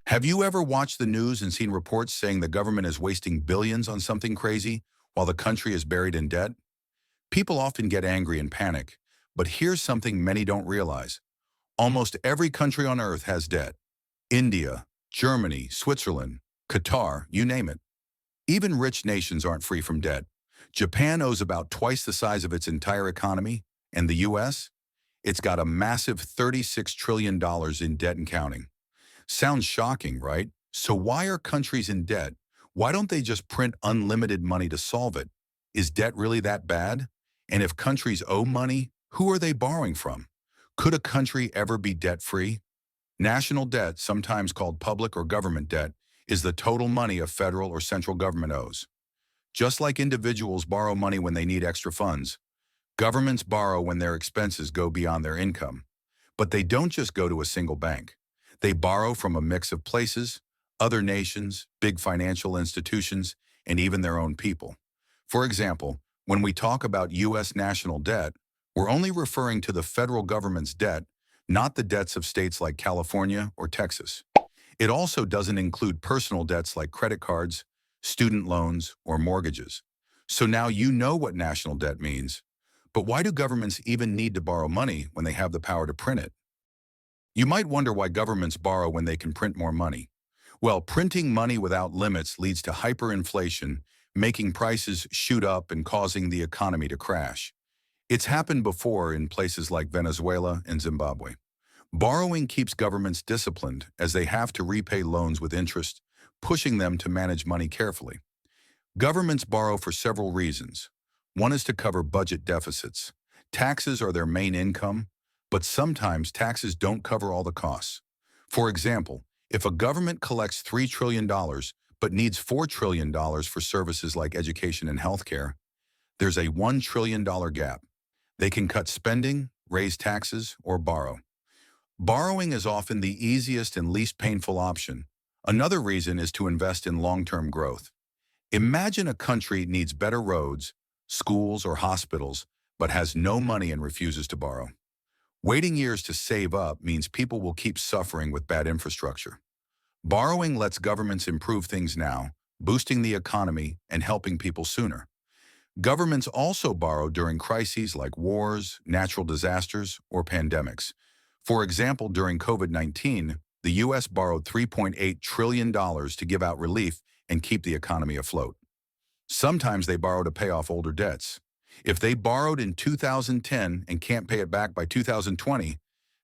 Have you ever watched the news and seen reports saying the government is wasting billions on something crazy while the country is buried in debt? People often get angry and panic, but here's something many don't realize. Almost every country on earth has debt. India, Germany, Switzerland, Qatar, you name it. Even rich nations aren't free from debt. Japan owes about twice the size of its entire economy, and the US? It's got a massive $36 trillion in debt and counting. Sounds shocking, right? So why are countries in debt? Why don't they just print unlimited money to solve it? Is debt really that bad? And if countries owe money, who are they borrowing from? Could a country ever be debt-free? National debt, sometimes called public or government debt, is the total money a federal or central government owes. Just like individuals borrow money when they need extra funds, governments borrow when their expenses go beyond their income. But they don't just go to a single bank. They borrow from a mix of places, other nations, big financial institutions, and even their own people. For example, when we talk about U.S. national debt, we're only referring to the federal government's debt, not the debts of states like California or Texas. It also doesn't include personal debts like credit cards, student loans, or mortgages. So now you know what national debt means. But why do governments even need to borrow money when they have the power to print it? You might wonder why governments borrow when they can print more money. Well, printing money without limits leads to hyperinflation, making prices shoot up and causing the economy to crash. It's happened before in places like Venezuela and Zimbabwe. Borrowing keeps governments disciplined as they have to repay loans with interest, pushing them to manage money carefully. Governments borrow for several reasons. One is to cover budget deficits. Taxes are their main income, but sometimes taxes don't cover all the costs. For example, if a government collects $3 trillion but needs $4 trillion for services like education and healthcare, there's a $1 trillion gap. They can cut spending, raise taxes, or borrow. Borrowing is often the easiest and least painful option. Another reason is to invest in long-term growth. Imagine a country needs better roads, schools, or hospitals, but has no money and refuses to borrow. Waiting years to save up means people will keep suffering with bad infrastructure. Borrowing lets governments improve things now, boosting the economy and helping people sooner. Governments also borrow during crises like wars, natural disasters, or pandemics. For example, during COVID-19, the U.S. borrowed $3.8 trillion to give out relief and keep the economy afloat. Sometimes they borrow to pay off older debts. If they borrowed in 2010 and can't pay it back by 2020,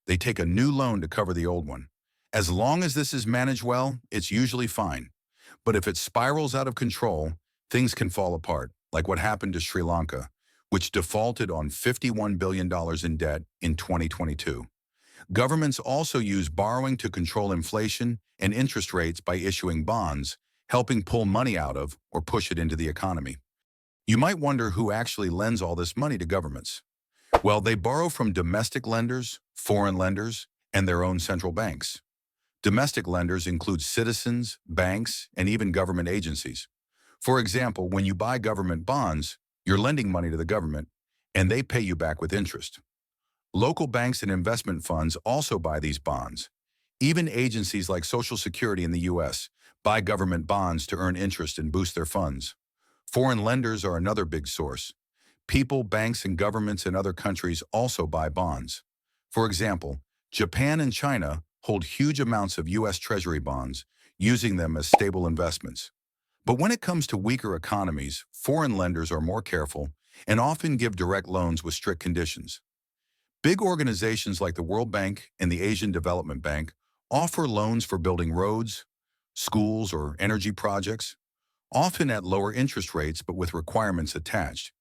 they take a new loan to cover the old one. As long as this is managed well, it's usually fine. But if it spirals out of control, things can fall apart, like what happened to Sri Lanka, which defaulted on $51 billion in debt in 2022. Governments also use borrowing to control inflation and interest rates by issuing bonds, helping pull money out of or push it into the economy. You might wonder who actually lends all this money to governments. Well, they borrow from domestic lenders, foreign lenders, and their own central banks. Domestic lenders include citizens, banks, and even government agencies. For example, when you buy government bonds, you're lending money to the government, and they pay you back with interest. Local banks and investment funds also buy these bonds. Even agencies like Social Security in the U.S. buy government bonds to earn interest and boost their funds. Foreign lenders are another big source. People, banks, and governments in other countries also buy bonds. For example, Japan and China hold huge amounts of U.S. Treasury bonds, using them as stable investments. But when it comes to weaker economies, foreign lenders are more careful and often give direct loans with strict conditions. Big organizations like the World Bank and the Asian Development Bank offer loans for building roads, schools, or energy projects, often at lower interest rates but with requirements attached.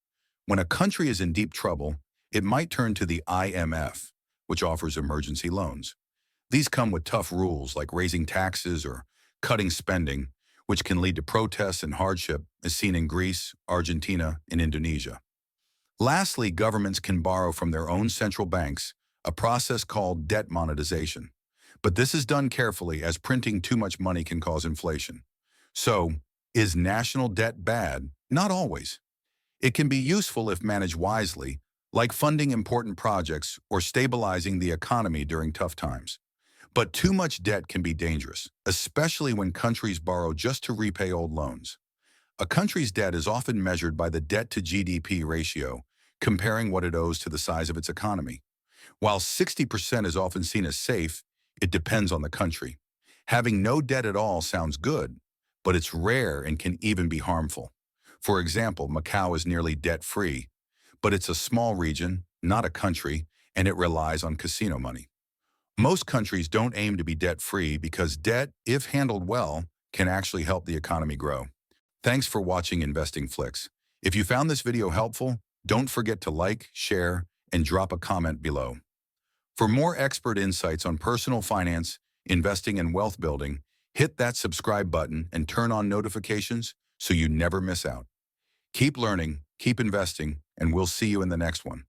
When a country is in deep trouble, it might turn to the IMF, which offers emergency loans. These come with tough rules like raising taxes or cutting spending, which can lead to protests and hardship, as seen in Greece, Argentina, and Indonesia. Lastly, governments can borrow from their own central banks, a process called debt monetization. But this is done carefully, as printing too much money can cause inflation. So, is national debt bad? Not always. It can be useful if managed wisely, like funding important projects or stabilizing the economy during tough times. But too much debt can be dangerous, especially when countries borrow just to repay old loans. A country's debt is often measured by the debt to GDP ratio, comparing what it owes to the size of its economy. While 60% is often seen as safe, it depends on the country. Having no debt at all sounds good, but it's rare and can even be harmful. For example, Macau is nearly debt-free, but it's a small region, not a country, and it relies on casino money. Most countries don't aim to be debt-free because debt, if handled well, can actually help the economy grow. Thanks for watching Investing Flix. If you found this video helpful, don't forget to like, share, and drop a comment below. For more expert insights on personal finance, investing, and wealth building, hit that subscribe button and turn on notifications so you never miss out. Keep learning, keep investing, and we'll see you in the next one.